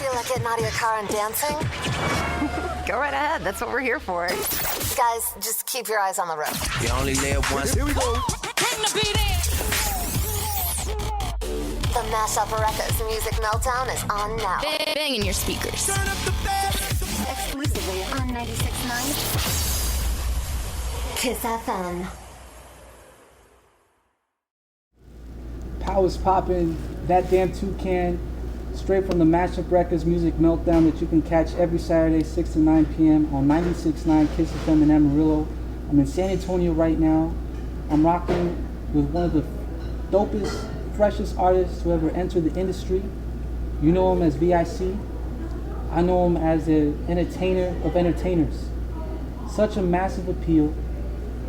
Feel like getting out of your car and dancing? Go right ahead. That's what we're here for. Guys, just keep your eyes on the road. You only live once. Here we go. Bring the beat in. The Mashup Wreckaz Music Meltdown is on now. Bang in your speakers. Turn up the bass. Exclusively on 96.9 Kiss FM. Power's popping, that Damn Toucan, straight from the Mashup Wreckaz Music Meltdown that you can catch every Saturday, 6 to 9 p.m. on 96.9 Kiss FM in Amarillo. I'm in San Antonio right now. I'm rocking with one of the dopest, freshest artists to ever enter the industry. You know him as V.I.C. I know him as an entertainer of entertainers. Such a massive appeal.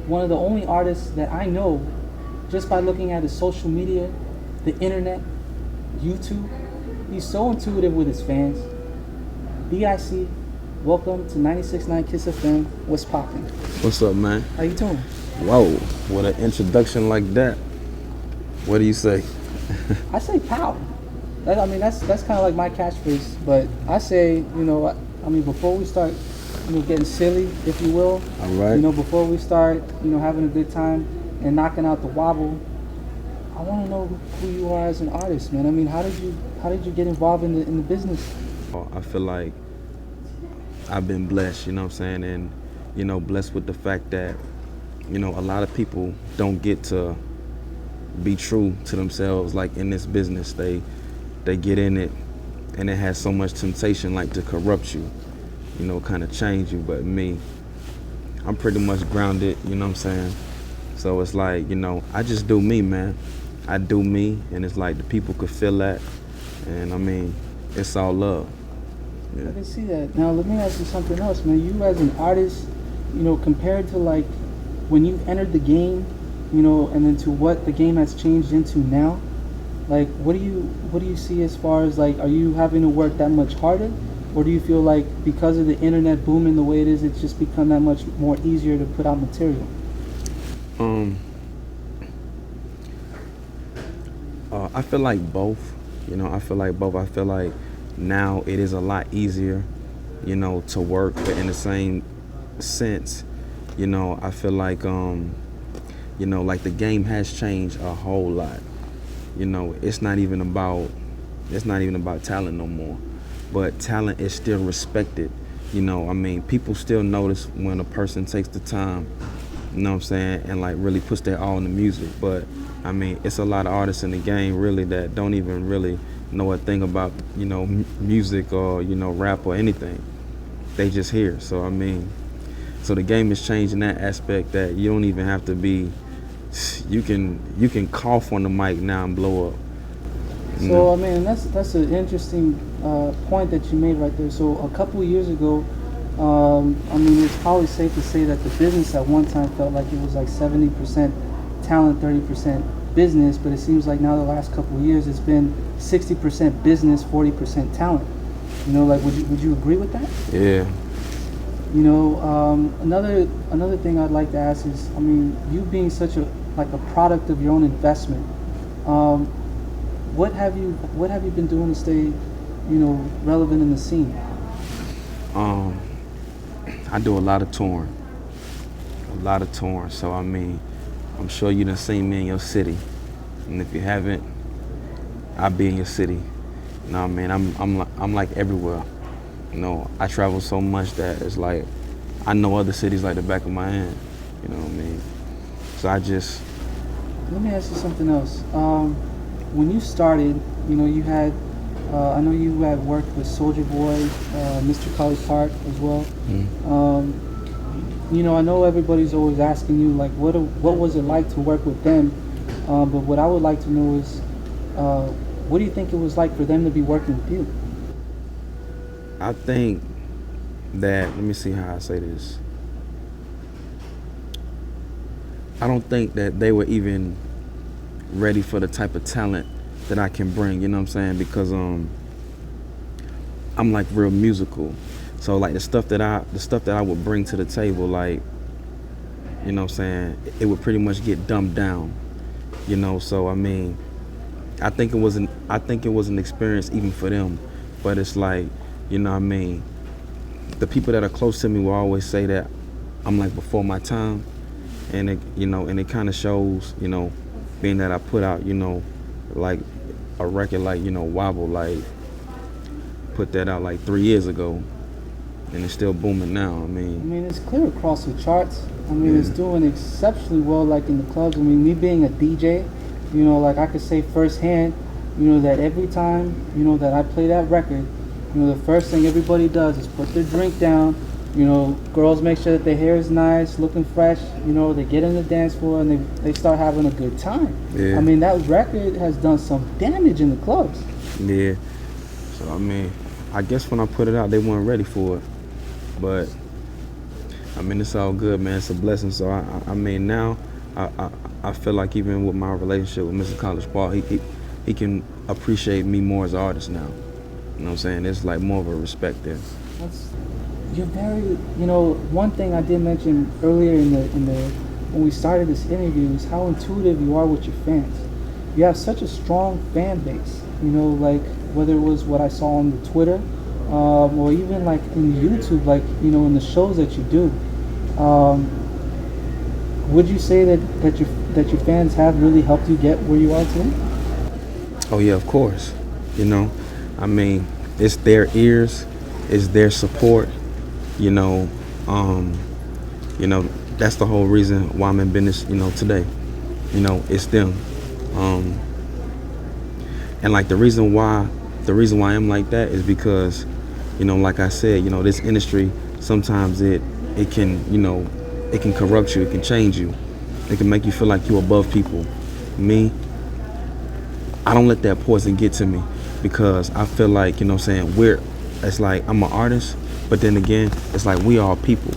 One of the only artists that I know just by looking at his social media, the internet, YouTube. He's so intuitive with his fans. V.I.C, welcome to 96.9 Kiss FM. What's poppin'? What's up, man? How you doing? Whoa, with an introduction like that, what do you say? I say pow. That's kind of like my catchphrase. But I say, before we start, getting silly, if you will. All right. Before we start, having a good time and knocking out the wobble, I want to know who you are as an artist, man. I mean, how did you get involved in the business? I feel like I've been blessed, you know what I'm saying, and blessed with the fact that a lot of people don't get to be true to themselves. Like in this business, they get in it, and it has so much temptation, like to corrupt you, kind of change you. But me, I'm pretty much grounded, you know what I'm saying. So it's like, I just do me, man. I do me, and it's like the people could feel that, and I mean, it's all love. Yeah. I can see that. Now let me ask you something else, man. You as an artist, compared to like when you entered the game, and then to what the game has changed into now, like what do you see as far as like, are you having to work that much harder, or do you feel like because of the internet booming the way it is, it's just become that much more easier to put out material? I feel like both. I feel like both. I feel like now it is a lot easier, to work, but in the same sense, I feel like like the game has changed a whole lot. It's not even about talent no more, but talent is still respected. People still notice when a person takes the time, you know what I'm saying, and like really puts their all in the music. But I mean, it's a lot of artists in the game really that don't even really know a thing about, music or, rap or anything. They just hear. So I mean, so the game is changing that aspect that you don't even have to be, you can cough on the mic now and blow up. So I mean, that's an interesting point that you made right there. So a couple of years ago, it's probably safe to say that the business at one time felt like it was like 70% talent, 30% business, but it seems like now the last couple of years it's been 60% business, 40% talent. Would you agree with that? Yeah. Another thing I'd like to ask is, you being such a product of your own investment, what have you been doing to stay, relevant in the scene? I do a lot of touring. So I mean, I'm sure you done seen me in your city, and if you haven't, I'll be in your city. I'm like everywhere. I travel so much that it's like I know other cities like the back of my hand. You know what I mean? So I just. Let me ask you something else. When you started, you had, I know you had worked with Soulja Boy, Mr. Collipark as well. Mm-hmm. I know everybody's always asking you, like, what was it like to work with them? But what I would like to know is, what do you think it was like for them to be working with you? I think that, let me see how I say this. I don't think that they were even ready for the type of talent that I can bring, you know what I'm saying? Because I'm like real musical. So like the stuff that I would bring to the table, like, you know what I'm saying, it would pretty much get dumbed down. So I mean, I think it was an experience even for them. but it's like, you know what I mean, the people that are close to me will always say that I'm like before my time, and it, you know, and it kind of shows, you know, being that I put out, you know, like a record like, you know, Wobble, like put that out like 3 years ago, and it's still booming now. I mean, it's clear across the charts. I mean, it's doing exceptionally well, like in the clubs. I mean, me being a DJ, you know, like I could say firsthand, you know, that every time, you know, that I play that record, you know, the first thing everybody does is put their drink down. You know, girls make sure that their hair is nice, looking fresh. You know, they get in the dance floor and they start having a good time. Yeah. I mean, that record has done some damage in the clubs. yeah. So I mean, I guess when I put it out, they weren't ready for it, but I mean, it's all good, man. It's a blessing. So I mean, now I feel like even with my relationship with Mr. Collipark, he can appreciate me more as an artist now. You know what I'm saying? It's like more of a respect there. You're very, you know, one thing I did mention earlier in the when we started this interview is how intuitive you are with your fans. You have such a strong fan base. You know, like whether it was what I saw on the Twitter, or even like in YouTube, like, you know, in the shows that you do. Would you say that your fans have really helped you get where you are today? Oh yeah, of course. You know, I mean, it's their ears, it's their support. You know, that's the whole reason why I'm in business. You know, today. You know, it's them. And like the reason why I'm like that is because, you know, like I said, you know, this industry sometimes it can, you know, it can corrupt you, it can change you, it can make you feel like you're above people. Me, I don't let that poison get to me, because I feel like, you know what I'm saying, it's like I'm an artist, but then again, it's like we are people.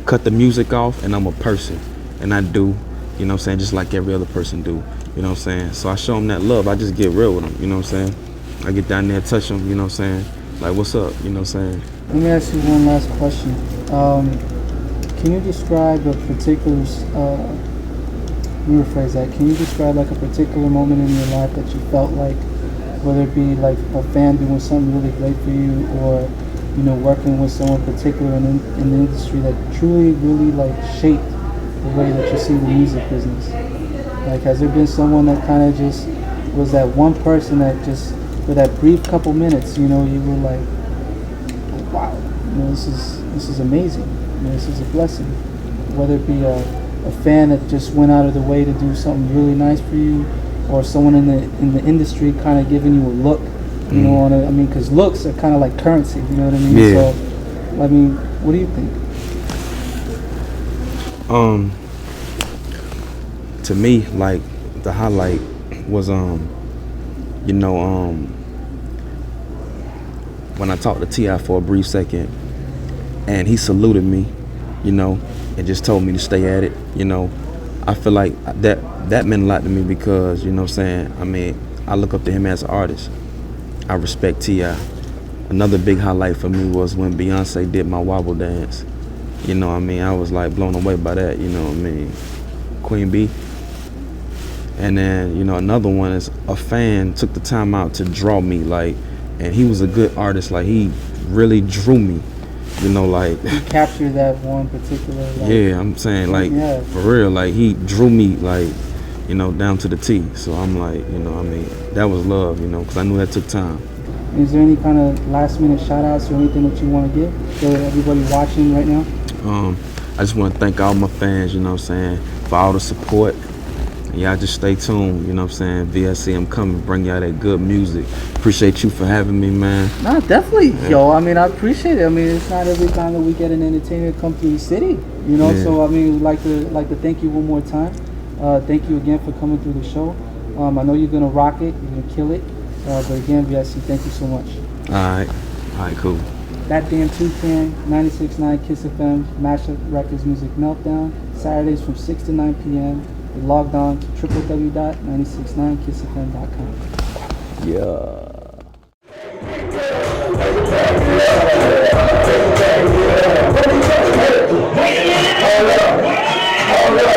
Cut the music off and I'm a person, and I do, you know what I'm saying, just like every other person do, you know what I'm saying. So I show them that love. I just get real with them, you know what I'm saying. I get down there, touch them, you know what I'm saying, like, what's up, you know what I'm saying. Let me ask you one last question. Can you describe a particular, let me rephrase that. Can you describe like a particular moment in your life that you felt like, whether it be like a fan doing something really great for you, or, you know, working with someone particular in the industry that truly, really like shaped the way that you see the music business? Like, has there been someone that kind of just was that one person that just, for that brief couple minutes, you know, you were like, wow, you know, this is amazing. You know, this is a blessing. Whether it be a fan that just went out of the way to do something really nice for you, or someone in the industry kind of giving you a look, you know, I mean, because looks are kind of like currency, you know what I mean? Yeah. So, I mean, what do you think? To me, like, the highlight was, you know, when I talked to T.I. for a brief second, and he saluted me, you know, and just told me to stay at it, you know. I feel like that meant a lot to me, because, you know what I'm saying, I mean, I look up to him as an artist. I respect T.I. Another big highlight for me was when Beyonce did my wobble dance. You know what I mean? I was like blown away by that, you know what I mean? Queen B. And then, you know, another one is a fan took the time out to draw me, like, and he was a good artist, like, he really drew me, you know, like. He captured that one particular, like, yeah, I'm saying, like, for real, like, he drew me, like, you know, down to the T. So I'm like, you know, I mean, that was love, you know, because I knew that took time. Is there any kind of last minute shout outs or anything that you want to give to everybody watching right now? I just want to thank all my fans, you know what I'm saying, for all the support. And y'all just stay tuned, you know what I'm saying. V.I.C, I'm coming to bring y'all that good music. Appreciate you for having me, man. Nah, definitely, yeah. Yo, I mean, I appreciate it. I mean, it's not every time that we get an entertainer come through the city, you know, so I mean, we'd like to thank you one more time. Thank you again for coming through the show. I know you're going to rock it, you're going to kill it. But again, V.I.C, thank you so much. All right, cool. That Damn Toucan, 96.9 Kiss FM, Mashup Wreckaz Music Meltdown, Saturdays from 6 to 9 p.m. We logged on to www.969kissfm.com. Yeah. Hold up.